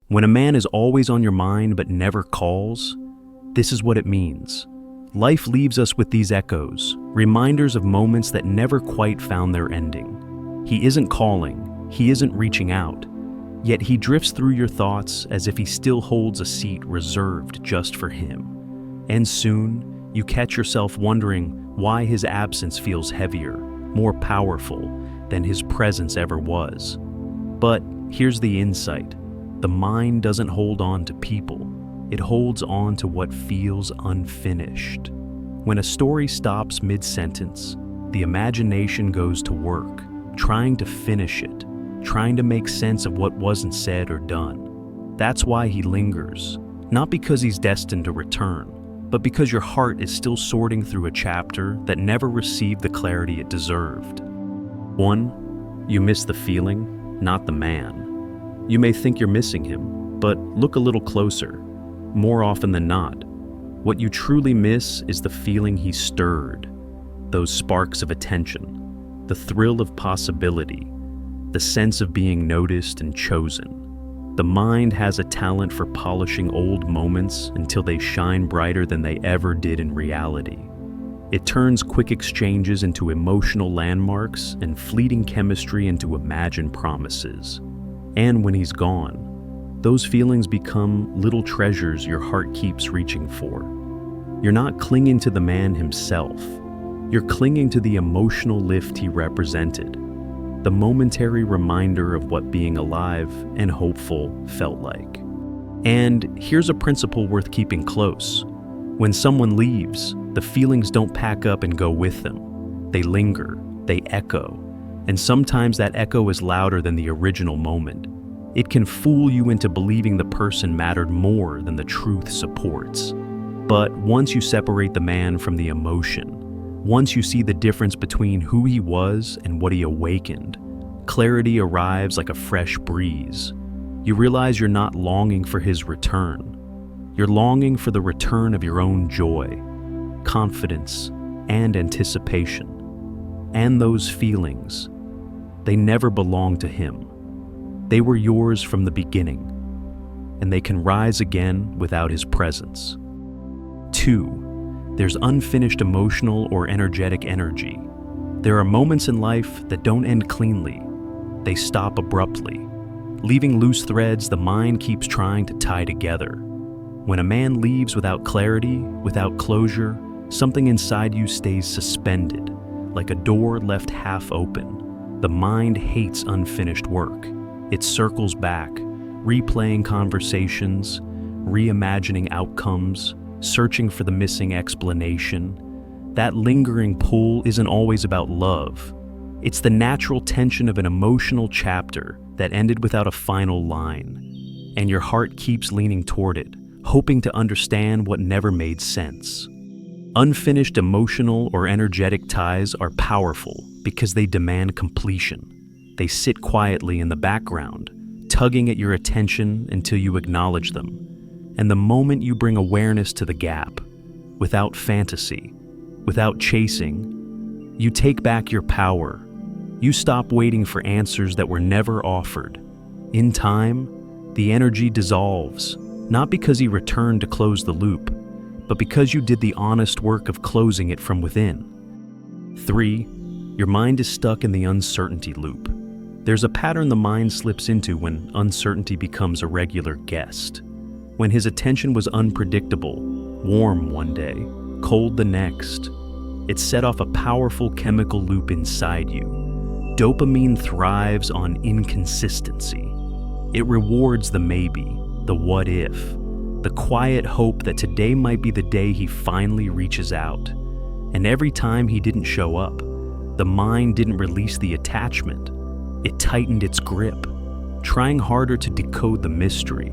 When a man is always on your mind but never calls, this is what it means. Life leaves us with these echoes, reminders of moments that never quite found their ending. He isn't calling, he isn't reaching out, yet he drifts through your thoughts as if he still holds a seat reserved just for him. And soon, you catch yourself wondering why his absence feels heavier, more powerful than his presence ever was. But here's the insight. The mind doesn't hold on to people. It holds on to what feels unfinished. When a story stops mid-sentence, the imagination goes to work, trying to finish it, trying to make sense of what wasn't said or done. That's why he lingers, not because he's destined to return, but because your heart is still sorting through a chapter that never received the clarity it deserved. 1. You miss the feeling, not the man. You may think you're missing him, but look a little closer. More often than not, what you truly miss is the feeling he stirred, those sparks of attention, the thrill of possibility, the sense of being noticed and chosen. The mind has a talent for polishing old moments until they shine brighter than they ever did in reality. It turns quick exchanges into emotional landmarks and fleeting chemistry into imagined promises. And when he's gone, those feelings become little treasures your heart keeps reaching for. You're not clinging to the man himself. You're clinging to the emotional lift he represented, the momentary reminder of what being alive and hopeful felt like. And here's a principle worth keeping close. When someone leaves, the feelings don't pack up and go with them. They linger, they echo, and sometimes that echo is louder than the original moment. It can fool you into believing the person mattered more than the truth supports. But once you separate the man from the emotion, once you see the difference between who he was and what he awakened, clarity arrives like a fresh breeze. You realize you're not longing for his return. You're longing for the return of your own joy, confidence, and anticipation. And those feelings, they never belonged to him. They were yours from the beginning, and they can rise again without his presence. 2. There's unfinished emotional or energetic energy. There are moments in life that don't end cleanly. They stop abruptly, leaving loose threads the mind keeps trying to tie together. When a man leaves without clarity, without closure, something inside you stays suspended, like a door left half open. The mind hates unfinished work. It circles back, replaying conversations, reimagining outcomes, searching for the missing explanation. That lingering pull isn't always about love. It's the natural tension of an emotional chapter that ended without a final line. And your heart keeps leaning toward it, hoping to understand what never made sense. Unfinished emotional or energetic ties are powerful because they demand completion. They sit quietly in the background, tugging at your attention until you acknowledge them. And the moment you bring awareness to the gap, without fantasy, without chasing, you take back your power. You stop waiting for answers that were never offered. In time, the energy dissolves, not because he returned to close the loop, but because you did the honest work of closing it from within. 3. Your mind is stuck in the uncertainty loop. There's a pattern the mind slips into when uncertainty becomes a regular guest. When his attention was unpredictable, warm one day, cold the next, it set off a powerful chemical loop inside you. Dopamine thrives on inconsistency. It rewards the maybe, the what if, the quiet hope that today might be the day he finally reaches out. And every time he didn't show up, the mind didn't release the attachment. It tightened its grip, trying harder to decode the mystery.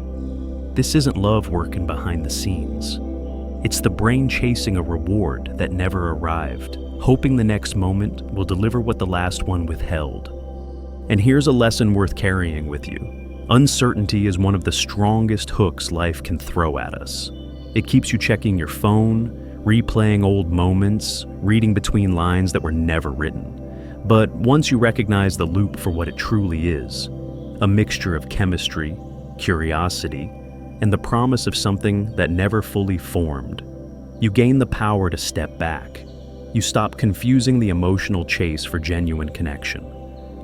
This isn't love working behind the scenes. It's the brain chasing a reward that never arrived, hoping the next moment will deliver what the last one withheld. And here's a lesson worth carrying with you. Uncertainty is one of the strongest hooks life can throw at us. It keeps you checking your phone, replaying old moments, reading between lines that were never written. But once you recognize the loop for what it truly is, a mixture of chemistry, curiosity, and the promise of something that never fully formed. You gain the power to step back. You stop confusing the emotional chase for genuine connection.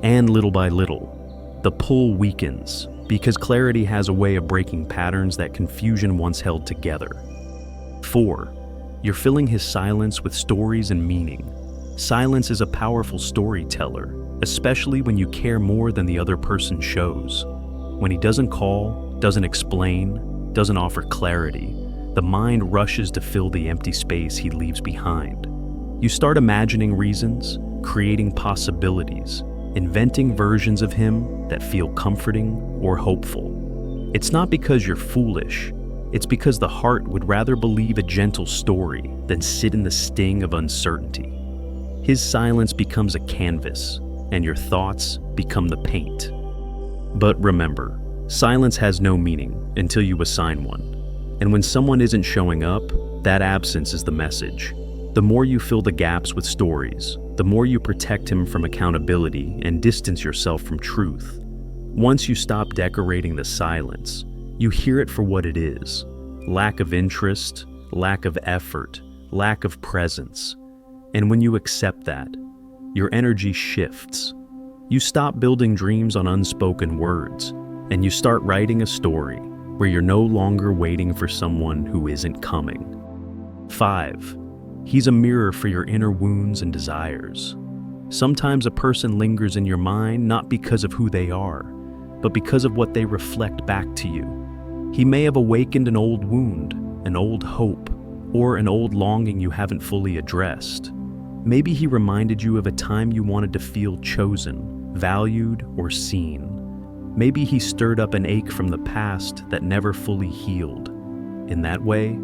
And little by little, the pull weakens because clarity has a way of breaking patterns that confusion once held together. 4. You're filling his silence with stories and meaning. Silence is a powerful storyteller, especially when you care more than the other person shows. When he doesn't call, doesn't explain, doesn't offer clarity, the mind rushes to fill the empty space he leaves behind. You start imagining reasons, creating possibilities, inventing versions of him that feel comforting or hopeful. It's not because you're foolish, it's because the heart would rather believe a gentle story than sit in the sting of uncertainty. His silence becomes a canvas, and your thoughts become the paint. But remember, silence has no meaning until you assign one. And when someone isn't showing up, that absence is the message. The more you fill the gaps with stories, the more you protect him from accountability and distance yourself from truth. Once you stop decorating the silence, you hear it for what it is: lack of interest, lack of effort, lack of presence. And when you accept that, your energy shifts. You stop building dreams on unspoken words, and you start writing a story where you're no longer waiting for someone who isn't coming. 5. He's a mirror for your inner wounds and desires. Sometimes a person lingers in your mind not because of who they are, but because of what they reflect back to you. He may have awakened an old wound, an old hope, or an old longing you haven't fully addressed. Maybe he reminded you of a time you wanted to feel chosen, valued, or seen. Maybe he stirred up an ache from the past that never fully healed. In that way,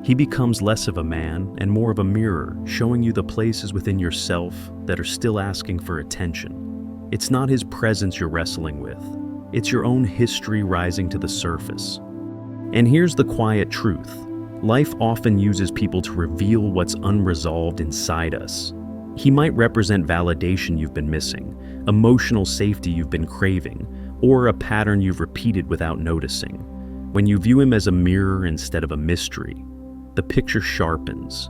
he becomes less of a man and more of a mirror, showing you the places within yourself that are still asking for attention. It's not his presence you're wrestling with. It's your own history rising to the surface. And here's the quiet truth. Life often uses people to reveal what's unresolved inside us. He might represent validation you've been missing, emotional safety you've been craving, or a pattern you've repeated without noticing. When you view him as a mirror instead of a mystery, the picture sharpens.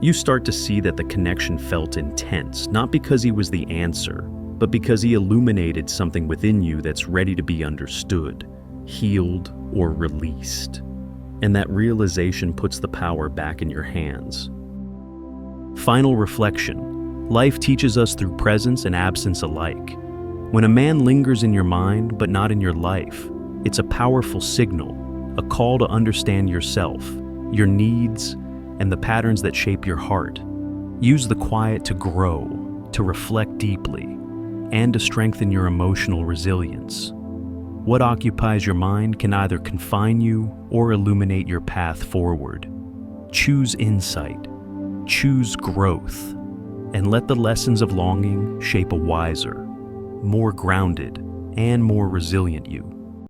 You start to see that the connection felt intense, not because he was the answer, but because he illuminated something within you that's ready to be understood, healed, or released. And that realization puts the power back in your hands. Final reflection. Life teaches us through presence and absence alike. When a man lingers in your mind but not in your life, it's a powerful signal, a call to understand yourself, your needs, and the patterns that shape your heart. Use the quiet to grow, to reflect deeply, and to strengthen your emotional resilience. What occupies your mind can either confine you or illuminate your path forward. Choose insight, choose growth, and let the lessons of longing shape a wiser, more grounded, and more resilient you.